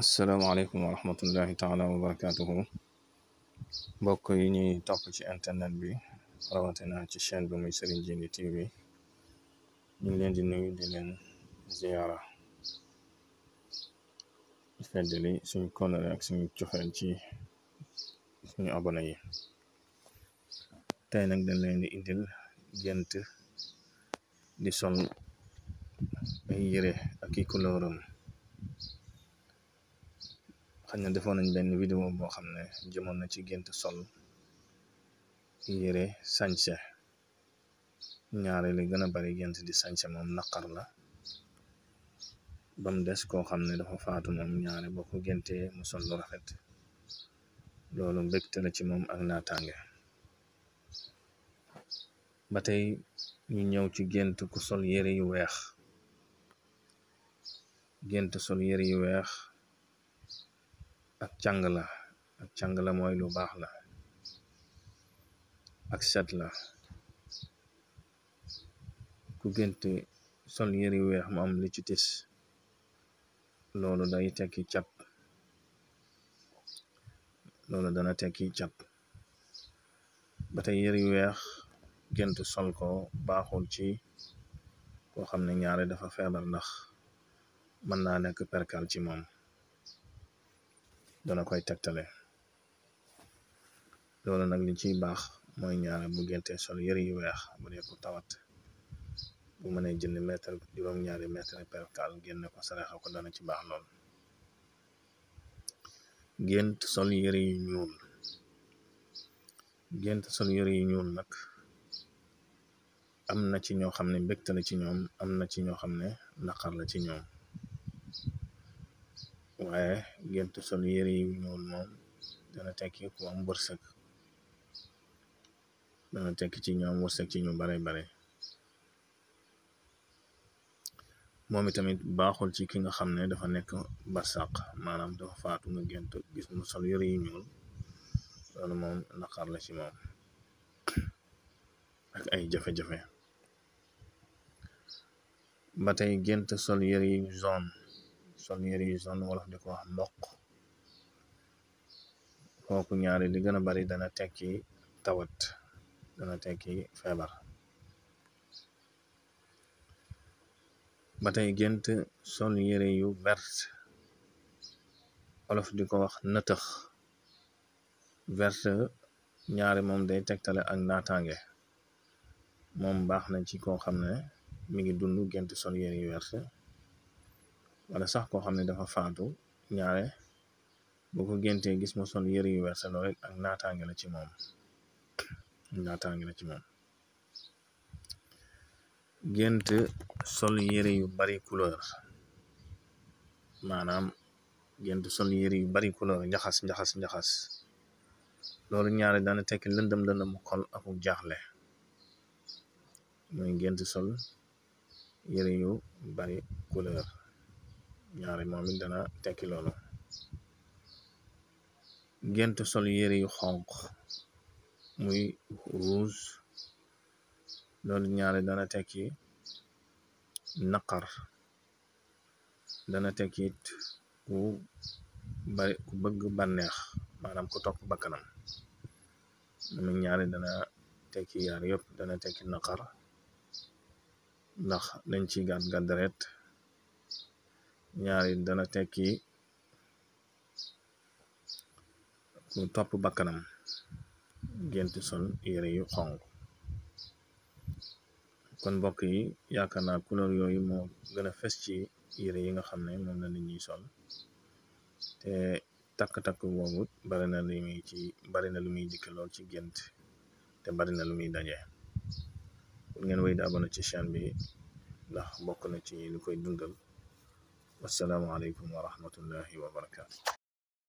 asalaamaaleykum wa rahmatullahi taala wa barakatuhu mbokk yi ñuy topp ci internet bi rawatina ci chaîne bi muy Serigne Djily TV ñu ngi leen di nuyu di leen ziyaara feddali suñu kóllëre ak suñu cofeel ci suñu abonné yi. tey nag dañ leen di indil gént di sol ay yére ak i couleuram. xëy na defoon nañ benn vidéo boo xam ne jëmoon na ci gént sol yére sañse. ñaare li gën a bari gént di sañse moom naqar la, bam des koo xam ne dafa faatu moom ñaare boo ko géntee mu sol lu rafet loolu mbégte la ci moom ak naataange. ba tey ñu ñëw ci gént ku sol yére yu weex. gént sol yére yu weex ak càng la mooy lu baax la ak set la. ku gént sol yére yu weex mu am li ci tis loolu day tekki cat, loolu dana tekki cat. ba tey yére yu weex gént sol ko baaxul ci koo xam ne ñaare dafa feebar, ndax mën naa nekk perkal ci moom, dana koy tegtale. loolu nag li ciy baax mooy ñaare bu génte sol yëre yu weex bu dee ku tawat bu mënee jënd juróom-ñaari mètre perkal génne ko saraxa ko dana ci baax lool. gént sol yëre yu ñuul. gént sol yëre yu ñuul nag am na ci ñoo xam ne mbégte la ci ñoom, am na ci ñoo xam ne naqar la ci ñoom. waaye gént sol yëre yu ñuul moom dana tekki ku am wërsëg, dana tekki ci ñoom wërsëg ci ñu bare. moom itamit baaxul ci ki nga xam ne dafa nekk barsàq, maanaam dafa faatu nga gént gis mu sol yëre yu ñuul, loolu moom naqar la ci moom ak ay jafe-jafe. ba tey gént sol yëre yu jaune. sol yëre yu jaune wolof di ko wax mboq. kooku ñaari li gën a bari dana tekki tawat, dana tekki feebar. ba tey gént sol yëre yu vert wolof di ko wax nëtëx. vert ñaari moom day tegtale ak naataange, moom baax na ci koo xam ne mi ngi dund gént sol yëre yu vert, wala sax koo xam ne dafa faatu ñaare boo ko géntee gis mu sol yëre yu vert loolu rek ak naataange la ci moom, naataange la ci moom. gént sol yëre yu bari couleur, maanaam gént sol yëre yu bari couleur njaxas loolu ñaare dana tekki lëndëm xol aku jaaxle. mooy gént sol yëre yu bari couleur ñaare moom it dana tekki loolu. gént sol yëre yu xonq muy rouge, loolu ñaare dana tekki naqar, dana tekki it ku bëgg bànneex, maanaam ku topp bakkanam. moom ñaare dana tekki yaar yëpp, dana tekki naqar ndax dañ ci gàt deret, ñaari dana tekki ku topp bakkanam. gént sol yëre yu xonq. kon mbokk yi yaakaar naa couleur yooyu moo gën a fes ci yëre yi nga xam ne moom la nit ñuy sol, te takk boobu bari na lu muy dikk lool ci gént, te bari na lu muy daje. pour ngeen wéy di abonné ci chaîne bi ndax bokk na ci lu koy dundal. wassalaamu aleykum wa rahmatullahi wa barakaatu.